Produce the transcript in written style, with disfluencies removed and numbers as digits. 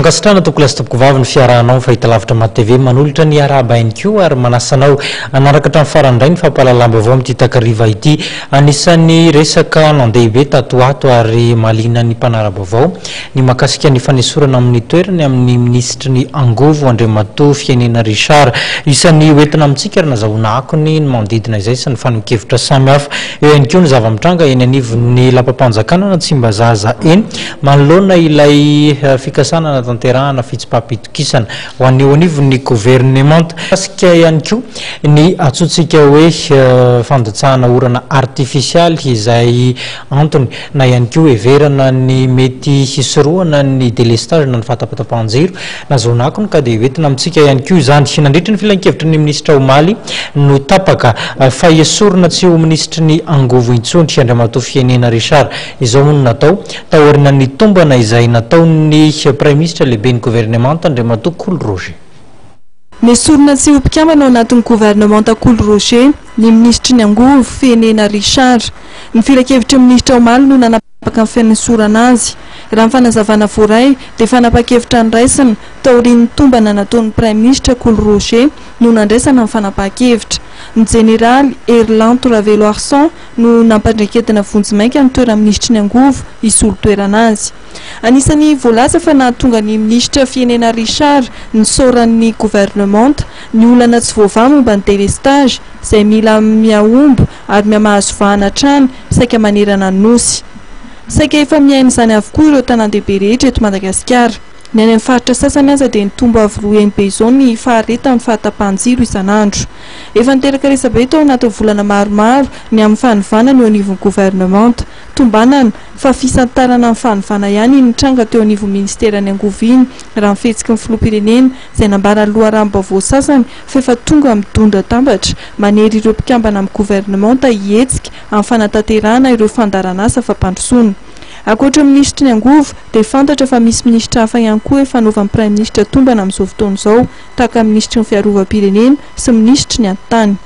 Ankasitrana tokolasitapoko vavy fiarahanao fahita lavitra ma TV manolotra ny araba ihany koa ary manasanao anaraka hatramin'ny farany indray ny fampahalalam-baovao amin'ity takariva ity. Anisan'ny resaka nandehibe tatoato ary mahaliana ny mpanara-baovao ny mahakasika ny fanesorana amin'ny toerany amin'ny ministry ny Angovo Andriamatoa Fiainena Richard. Isan'ny hoentina amintsika ary nazahoana akony ny manodidina izay sy ny fanon-kevitra samihafa. Eo ihany koa ny zava-mitranga eny anivon'ny lapam-panjakana na Tsimbazaza eny manoloana ilay fikasana tanterahana fitsipapitokisana ho an'io anivon'ny gouvernement. Kasika ihany koa ny atsotsika hoe fandatsahana orana artifisialy izay antony na ihany koa heverana ny mety hisorohana ny délestage na ny fatapatapanjiro nazahoana akony ka dia hoentina amintsika ihany koa izany. Nandritra ny filan-kevitry ny ministra Omaly no tapaka fa esorina tsy ho ministry ny Angovo intsony Andriamatoa Fiainena Richard. Izao moa natao taorina ny tombana izay nataony Premier ministre lehibe ny gouvernement Andriamatoa Coly Roger. Nesorina tsy ho mpikambana ao anatin'ny gouvernement Coly Roger ny ministry ny Angovo Fiainena Richard. Ny filan-kevitry ministra Omaly no nanapaka ny fianesorana azy. Raha ny fanazavana voaray dia fanapa-kevitra niraisana taorian'ny tombana nataon'ny Premier ministre Coly Roger no nandraisana ny fanapa-kevitra. Ny général Erlanto Ravelo Arson no nampandreketina vonjimaika ny toeran'ny ministry ny Angovo hisolo toerana azy. Anisan'ny voalaza fa nahatonga ny ministra Fiainena Richard ny soran'ny gouvernement ny olana tsy voavaha momba ny délestage izay mila miaombo ary miamahazo vahana hatrany saika manerana ny nosy. Saika efa miaina izany avokoa ireo tanan-dehibe rehetra eto Madagasikara. Ny any amin'ny faritra sasany aza dia nitombo avy be izao ny faharetany fahatapahan-jiro isan'andro. Efa niteraka resabe tao anaty volana maromaro ny amin'ny fanovana eo anivon'ny gouvernement. Tombanana fa fisantarana amin'ny fanovana ihany ny tranga teo anivon'ny ministera ny Angovo iny raha ny fihetsiky ny filoham-pirenena izay nambara ny loharanom-baovao sasany fa efa tonga midondra tambatra manery ireo mpikambana amin'ny gouvernement hihetsika amin'ny fanatanterahana ireo fandaran'asa fampandrosoana. Ankoatra ministry ny Angovo dia fantatra fa misy ministra hafa ihany koa efa novan'ny Premier ministre tombana amin'izao fotoana izao tahaka ministry ny fiarovam-pirenena sy ministry ny antany.